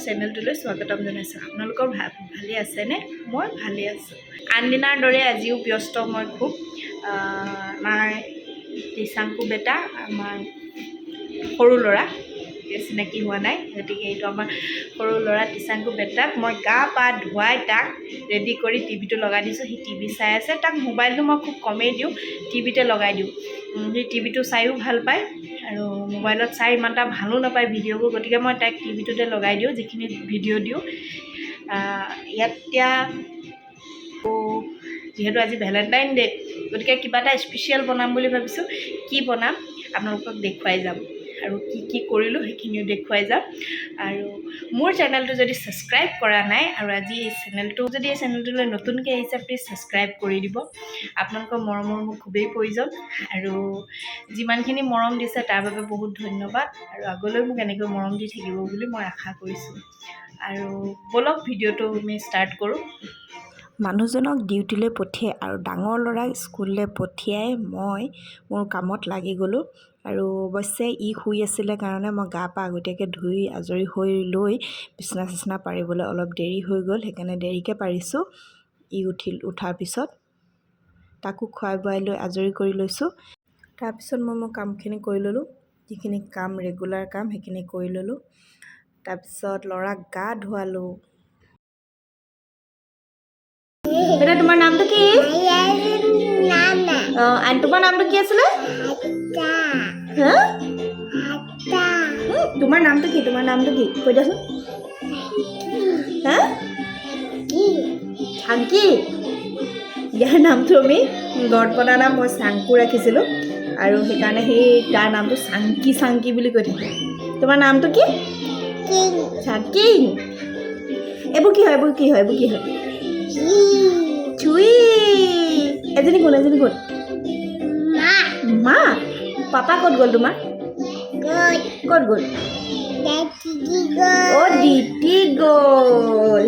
চেনেলটোলৈ স্বাগতম জনাইছোঁ। আপোনালোকৰ ভালেই আছেনে? মই ভালেই আছোঁ। আনদিনাৰ দৰে আজিও ব্যস্ত মই খুব। আমাৰ টিচাংকু বেটা, আমাৰ সৰু ল'ৰা চিনাকি হোৱা নাই, গতিকে এইটো আমাৰ সৰু ল'ৰা টিচাংকু বেটাক মই গা পা ধুৱাই তাক ৰেডি কৰি টিভিটো লগাই দিছোঁ। সি টিভি চাই আছে। তাক মোবাইলটো মই খুব কমেই দিওঁ, টিভিতে লগাই দিওঁ। সি টিভিটো চায়ো ভাল পায় আৰু মোবাইলত চাই ইমান এটা ভালো নাপায় ভিডিঅ'বোৰ, গতিকে মই তাইক টিভিটোতে লগাই দিওঁ যিখিনি ভিডিঅ' দিওঁ। ইয়াত এতিয়া যিহেতু আজি ভেলেণ্টাইন ডে', গতিকে কিবা এটা স্পেচিয়েল বনাম বুলি ভাবিছোঁ। কি বনাম আপোনালোকক দেখুৱাই যাম আৰু কি কৰিলোঁ সেইখিনিও দেখুৱাই যাম। আৰু মোৰ চেনেলটো যদি ছাবস্ক্ৰাইব কৰা নাই আৰু আজি এই চেনেলটোলৈ নতুনকৈ আহিছে, প্লিজ ছাবস্ক্ৰাইব কৰি দিব। আপোনালোকৰ মৰমৰ মোক খুবেই প্ৰয়োজন আৰু যিমানখিনি মৰম দিছে তাৰ বাবে বহুত ধন্যবাদ আৰু আগলৈ মোক এনেকৈ মৰম দি থাকিব বুলি মই আশা কৰিছোঁ। আৰু বলক ভিডিঅ'টো আমি ষ্টাৰ্ট কৰোঁ। মানুহজনক ডিউটিলৈ পঠিয়াই আৰু ডাঙৰ ল'ৰাক স্কুললৈ পঠিয়াই মই মোৰ কামত লাগি গ'লোঁ। আৰু অৱশ্যে ই শুই আছিলে কাৰণে মই গা পা আগতীয়াকৈ ধুই আজৰি হৈ লৈ বিচনা পাৰিবলৈ অলপ দেৰি হৈ গ'ল, সেইকাৰণে দেৰিকৈ পাৰিছোঁ। ই উঠাৰ পিছত তাকো খুৱাই বোৱাই লৈ আজৰি কৰি লৈছোঁ। তাৰপিছত মই মোৰ কামখিনি কৰি ল'লোঁ, যিখিনি কাম ৰেগুলাৰ কাম সেইখিনি কৰি ল'লোঁ। তাৰপিছত ল'ৰাক গা ধুৱালোঁ। বেটা তোমাৰ নামটো কি? তোমাৰ নামটো কি আছিলে? তোমাৰ নামটো কি? তোমাৰ নামটো কি কৈ দিয়াচোন। চাংকি। ইয়াৰ নামটো আমি গড়পদা নাম মই চাংকু ৰাখিছিলোঁ আৰু সেইকাৰণে তাৰ নামটো চাংকি বুলি কৈ থাকে। তোমাৰ নামটো কি? চাকিং। এইবোৰ কি হয়? চুই। এজনী কোন? মা। পাপা ক'ত গ'ল তোমাৰ? ক'ত গ'ল? ডিউটি গ'ল।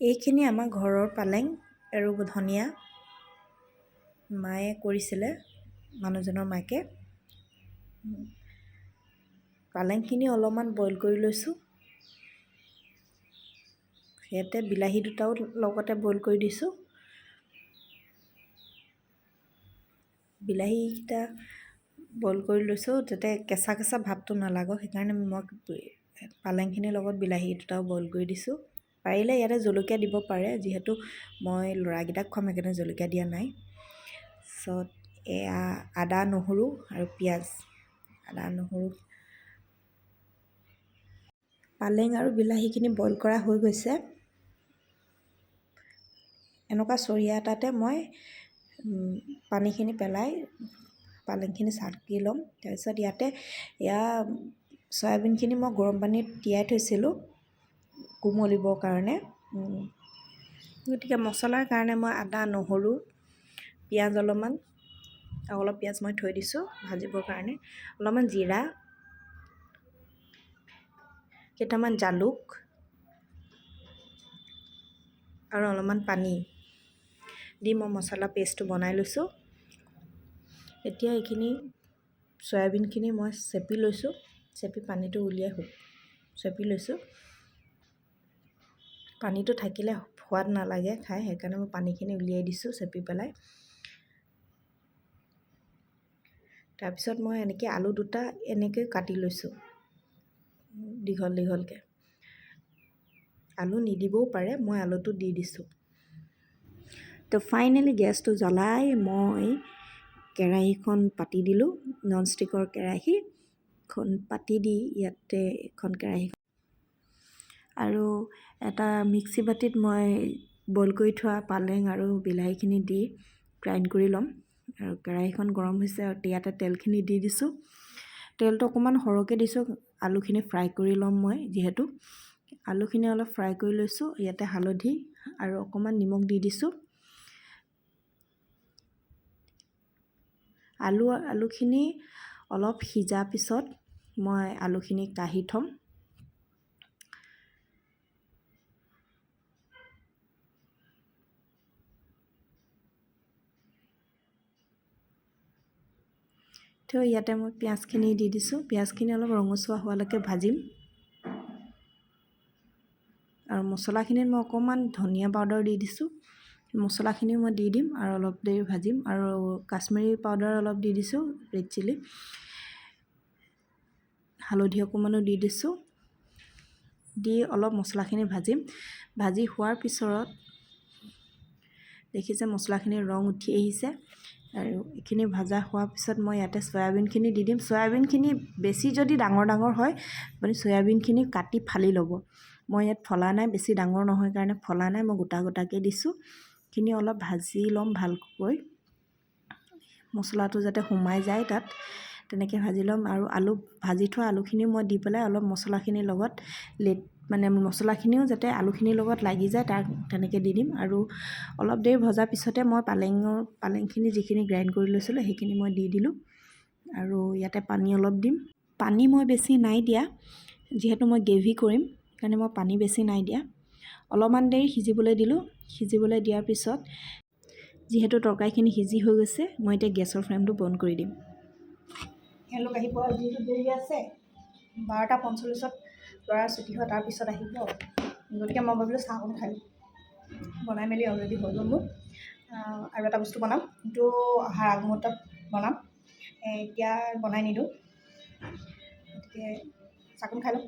এইখিনি আমাৰ ঘৰৰ পালেং আৰু ধনিয়া মায়ে কৰিছিলে, মানুহজনৰ মাকে। পালেংখিনি অলপমান বইল কৰি লৈছোঁ। ইয়াতে বিলাহী দুটাও লগতে বইল কৰি দিছোঁ। বিলাহীকেইটা বইল কৰি লৈছোঁ যাতে কেঁচা ভাৱটো নালাগক, সেইকাৰণে মই পালেংখিনিৰ লগত বিলাহী দুটাও বইল কৰি দিছোঁ। পাৰিলে ইয়াতে জলকীয়া দিব পাৰে, যিহেতু মই ল'ৰাকেইটাক খুৱাম সেইকাৰণে জলকীয়া দিয়া নাই। তাৰপিছত এয়া আদা নহৰু আৰু পিঁয়াজ। পালেং আৰু বিলাহীখিনি বইল কৰা হৈ গৈছে। এনেকুৱা চৰিয়া এটাতে মই পানীখিনি পেলাই পালেংখিনি চাকি ল'ম। তাৰপিছত এয়া চয়াবিনখিনি মই গৰম পানীত তিয়াই থৈছিলোঁ কোমলিবৰ কাৰণে। গতিকে মছলাৰ কাৰণে মই আদা নহৰু পিঁয়াজ অলপ পিঁয়াজ মই থৈ দিছোঁ ভাজিবৰ কাৰণে, অলপমান জিৰা, কেইটামান জালুক আৰু অলপমান পানী দি মই মছলা পেষ্টটো বনাই লৈছোঁ। এতিয়া এইখিনি চয়াবিনখিনি মই চেপি লৈছোঁ, পানীটো উলিয়াই চেপি লৈছোঁ। পানীটো থাকিলে সোৱাদ নালাগে খাই, সেইকাৰণে মই পানীখিনি উলিয়াই দিছোঁ চেপি পেলাই। তাৰপিছত মই এনেকৈ আলু দুটা এনেকৈ কাটি লৈছোঁ দীঘলকৈ। আলু নিদিবও পাৰে, মই আলুটো দি দিছোঁ। তো ফাইনেলি গেছটো জ্বলাই মই কেৰাহীখন পাতি দিলোঁ। ননষ্টিকৰ কেৰাহীখন পাতি দি ইয়াতে এখন কেৰাহী আৰু এটা মিক্সি বাতিত মই বইল কৰি থোৱা পালেং আৰু বিলাহীখিনি দি গ্ৰাইণ্ড কৰি ল'ম। আৰু কেৰাহীখন গৰম হৈছে আৰু ইয়াতে তেলখিনি দি দিছোঁ। তেলটো অকণমান সৰহকৈ দিছোঁ, আলুখিনি ফ্ৰাই কৰি ল'ম মই যিহেতু। আলুখিনি অলপ ফ্ৰাই কৰি লৈছোঁ। ইয়াতে হালধি আৰু অকণমান নিমখ দি দিছোঁ। আলুখিনি অলপ সিজা পিছত মই আলুখিনি কাঢ়ি থ'ম। তো ইয়াতে মই পিঁয়াজখিনি দি দিছোঁ। পিঁয়াজখিনি অলপ ৰঙচুৱা হোৱালৈকে ভাজিম। আৰু মছলাখিনিত মই অকণমান ধনিয়া পাউডাৰ দি দিছোঁ। মছলাখিনিও মই দি দিম আৰু অলপ দেৰি ভাজিম। আৰু কাশ্মীৰী পাউডাৰ অলপ দি দিছোঁ, ৰেড চিলি, হালধি অকণমানো দি দিছোঁ। দি অলপ মছলাখিনি ভাজিম। ভাজি হোৱাৰ পিছত দেখিছে মছলাখিনিৰ ৰং উঠি আহিছে। আৰু এইখিনি ভাজা হোৱাৰ পিছত মই ইয়াতে চয়াবিনখিনি দি দিম। চয়াবিনখিনি বেছি যদি ডাঙৰ ডাঙৰ হয় আপুনি চয়াবিনখিনি কাটি ফালি ল'ব। মই ইয়াত ফলা নাই, বেছি ডাঙৰ নহয় কাৰণে ফলা নাই, মই গোটা গোটাকৈ দিছোঁ। এইখিনি অলপ ভাজি ল'ম ভালকৈ, মছলাটো যাতে সোমাই যায় তাত, তেনেকৈ ভাজি ল'ম। আৰু আলু ভাজি থোৱা আলুখিনিও মই দি পেলাই অলপ মছলাখিনিৰ লগত মানে মছলাখিনিও যাতে আলুখিনিৰ লগত লাগি যায় তাৰ তেনেকৈ দি দিম। আৰু অলপ দেৰি ভজাৰ পিছতে মই পালেংখিনি যিখিনি গ্ৰাইণ্ড কৰি লৈছিলোঁ সেইখিনি মই দি দিলোঁ। আৰু ইয়াতে পানী অলপ দিম। পানী মই বেছি নাই দিয়া, যিহেতু মই গ্ৰেভি কৰিম সেইকাৰণে মই পানী বেছি নাই দিয়া। অলপমান দেৰি সিজিবলৈ দিলোঁ। সিজিবলৈ দিয়াৰ পিছত যিহেতু তৰকাৰীখিনি সিজি হৈ গৈছে, মই এতিয়া গেছৰ ফ্লেমটো বন্ধ কৰি দিম। এওঁলোক আহিব আৰু যিহেতু দেৰি আছে, 12:45 ল'ৰা ছুটি হয়, তাৰপিছত আহিব। গতিকে মই ভাবিলোঁ চাহ অকণ খাই বনাই মেলি অলৰেডি হৈ গ'ল মোৰ। আৰু এটা বস্তু বনাম, কিন্তু অহাৰ আগমুহূৰ্তত বনাম, এতিয়া বনাই নিদিওঁ। গতিকে চাহকণ খাই লওঁ।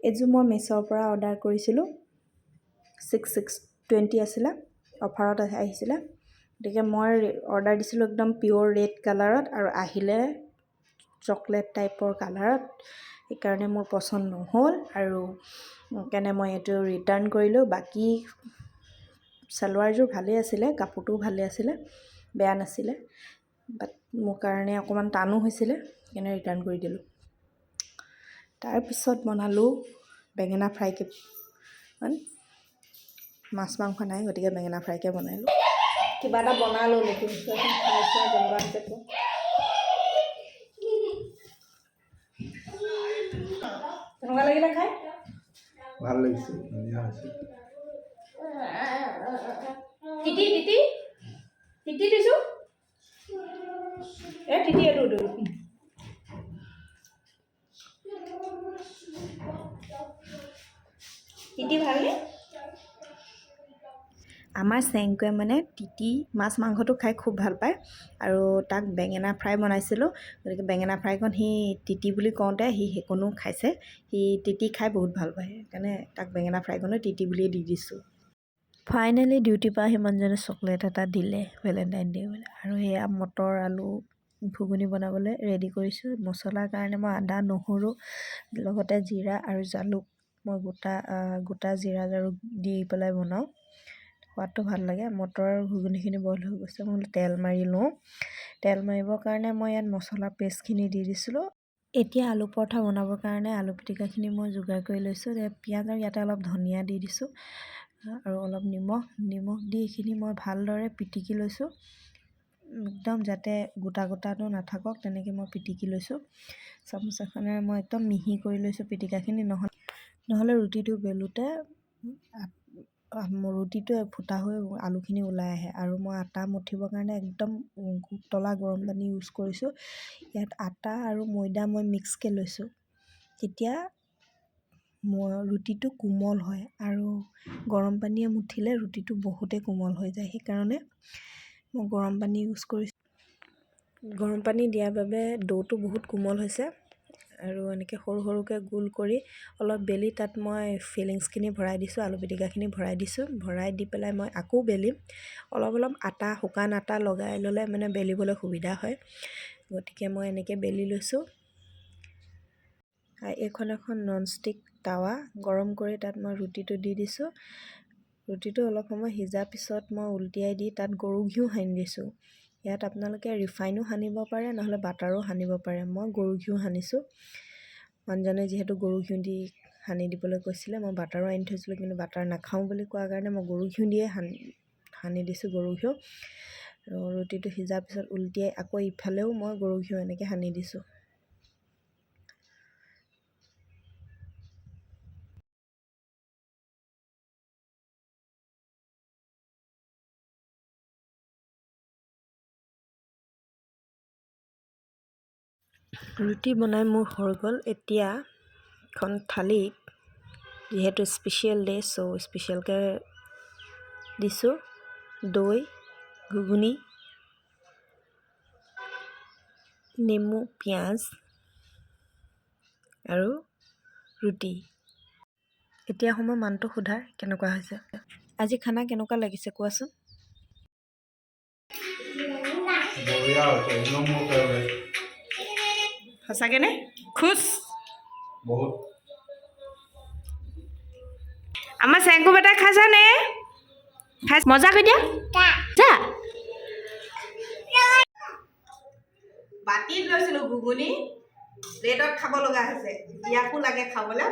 এইযোৰ মই মেছ'ৰ পৰা অৰ্ডাৰ কৰিছিলোঁ, 620 আছিলে, অফাৰত আহিছিলে। গতিকে মই অৰ্ডাৰ দিছিলোঁ একদম পিয়'ৰ ৰেড কালাৰত আৰু আহিলে চকলেট টাইপৰ কালাৰত। সেইকাৰণে মোৰ পচন্দ নহ'ল আৰু সেইকাৰণে মই এইটো ৰিটাৰ্ণ কৰিলোঁ। বাকী চালৱাৰযোৰ ভালেই আছিলে, কাপোৰটোও ভালেই আছিলে, বেয়া নাছিলে, বাট মোৰ কাৰণে অকণমান টানো হৈছিলে, সেইকাৰণে ৰিটাৰ্ণ কৰি দিলোঁ। তাৰপিছত বনালোঁ বেঙেনা ফ্ৰাইকে, মাছ মাংস নাই গতিকে বেঙেনা ফ্ৰাইকে বনালোঁ। কিবা এটা বনালোঁ, নতুন খাইছোঁ কেনেকুৱা হৈছে। কেনেকুৱা লাগিলে খাই? ভাল লাগিছে, ধুনীয়া হৈছে। তিতি তিতি তিতি দিছোঁ, তিতি এইটো তিতি ভালনে? আমাৰ চেংকুৱে মানে তিতি মাছ মাংসটো খাই খুব ভাল পায় আৰু তাক বেঙেনা ফ্ৰাই বনাইছিলোঁ। গতিকে বেঙেনা ফ্ৰাইকণ সি তিতি বুলি কওঁতে সি সেইকণো খাইছে। সি তিতি খাই বহুত ভাল পায়, সেইকাৰণে তাক বেঙেনা ফ্ৰাইকণো তিতি বুলিয়ে দি দিছোঁ। ফাইনেলি ডিউটিৰ পৰা আহি মানুহজনে চকলেট এটা দিলে ভেলেণ্টাইন ডে' বুলি। আৰু সেয়া মটৰ আলু ঘুগুনি বনাবলৈ ৰেডি কৰিছোঁ। মছলাৰ কাৰণে মই আদা নহৰু লগতে জিৰা আৰু জালুক মই গোটা জিৰা জালুক দি পেলাই বনাওঁ, সোৱাদটো ভাল লাগে। মটৰ ঘুগুনিখিনি বইল হৈ গৈছে, মই তেল মাৰি লওঁ। তেল মাৰিবৰ কাৰণে মই ইয়াত মছলা পেষ্টখিনি দি দিছিলোঁ। এতিয়া আলু পৰঠা বনাবৰ কাৰণে আলু পিটিকাখিনি মই যোগাৰ কৰি লৈছোঁ। পিঁয়াজ আৰু ইয়াতে অলপ ধনিয়া দি দিছোঁ আৰু অলপ নিমখ দি এইখিনি মই ভালদৰে পিটিকি লৈছোঁ, একদম যাতে গোটা গোটাটো নাথাকক তেনেকৈ মই পিটিকি লৈছোঁ। চামুচ এখনেৰে মই একদম মিহি কৰি লৈছোঁ পিটিকাখিনি, নহ'লে ৰুটিটো বেলোতে ৰুটিটো ফুটা হৈ আলুখিনি ওলাই আহে। আৰু মই আটা মঠিবৰ কাৰণে একদম উতলা গৰম পানী ইউজ কৰিছোঁ। ইয়াত আটা আৰু ময়দা মই মিক্সকৈ লৈছোঁ, তেতিয়া ৰুটিটো কোমল হয় আৰু গৰম পানীয়ে মুঠিলে ৰুটিটো বহুতেই কোমল হৈ যায়। সেইকাৰণে মই গৰম পানী ইউজ কৰিছোঁ। গৰম পানী দিয়াৰ বাবে ডোটো বহুত কোমল হৈছে। আৰু এনেকৈ সৰু সৰুকৈ গোল কৰি অলপ বেলি তাত মই ফিলিংছখিনি ভৰাই দিছোঁ, আলু পিটিকাখিনি ভৰাই দিছোঁ। ভৰাই দি পেলাই মই আকৌ বেলিম। অলপ শুকান আটা লগাই ল'লে মানে বেলিবলৈ সুবিধা হয়, গতিকে মই এনেকৈ বেলি লৈছোঁ। এইখন এখন ননষ্টিক টাৱা গৰম কৰি তাত মই ৰুটিটো দি দিছোঁ। ৰুটিটো অলপ সময় সিজাৰ পিছত মই উলটিয়াই দি তাত গৰু ঘিউ সানি দিছোঁ। ইয়াত আপোনালোকে ৰিফাইনো সানিব পাৰে, নহ'লে বাটাৰো সানিব পাৰে। মই গৰু ঘিউ সানিছোঁ। মানুহজনে যিহেতু গৰু ঘিউ দি সানি দিবলৈ কৈছিলে, মই বাটাৰো আনি থৈছিলোঁ, কিন্তু বাটাৰ নাখাওঁ বুলি কোৱাৰ কাৰণে মই গৰু ঘিউ দিয়ে সানি দিছোঁ, গৰু ঘিউ। ৰুটিটো সিজাৰ পিছত উলটিয়াই আকৌ ইফালেও মই গৰু ঘিউ এনেকৈ সানি দিছোঁ। ৰুটি বনাই মোৰ হৈ গ'ল। এতিয়া এখন থালিত যিহেতু স্পেচিয়েল ডে চ' স্পেচিয়েলকৈ দিছোঁ দৈ, ঘুগুনি, নেমু, পিঁয়াজ আৰু ৰুটি। এতিয়া সময় মানটো সোধাৰ কেনেকুৱা হৈছে। আজি খানা কেনেকুৱা লাগিছে কোৱাচোন। বঢ়িয়া হৈছে, একদম মোৰ ফেভৰেট। সঁচাকেনে খুচ। বহুত। আমাৰ চেংকু বেটা খাইছানে? খাই মজা কৈ দিয়া যা। বাতিত লৈছিলোঁ ঘুগুনি, প্লেটত খাব লগা হৈছে। ইয়াকো লাগে খাবলৈ।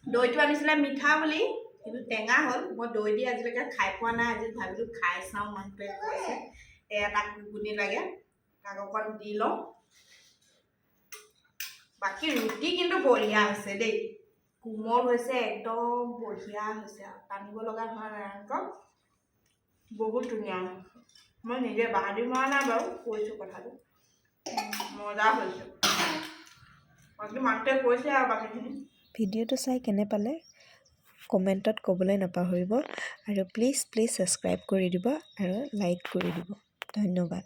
দৈটো আনিছিলে মিঠা বুলি, কিন্তু টেঙা হ'ল। মই দৈ দি আজিলৈকে খাই পোৱা নাই। আজি ভাবিলোঁ খাই চাওঁ, মানুহটোৱে কৈছে তাক ঘুগুনি লাগে, তাক অকণ দি লওঁ। বাকী ৰুটি কিন্তু বঢ়িয়া হৈছে দেই, কোমল হৈছে, একদম বঢ়িয়া হৈছে আৰু টানিব লগা হোৱা নাই আকৌ, বহুত ধুনীয়া। মই নিজে বাহাদুৰি মৰা নাই বাৰু, কৈছোঁ কথাটো মজা হৈছে। বাকী মানুহটোৱে কৈছে আৰু বাকীখিনি। ভিডিঅ'টো চাই কেনে পালে কমেণ্টত ক'বলৈ নাপাহৰিব আৰু প্লিজ ছাবস্ক্ৰাইব কৰি দিব আৰু লাইক কৰি দিব। ধন্যবাদ।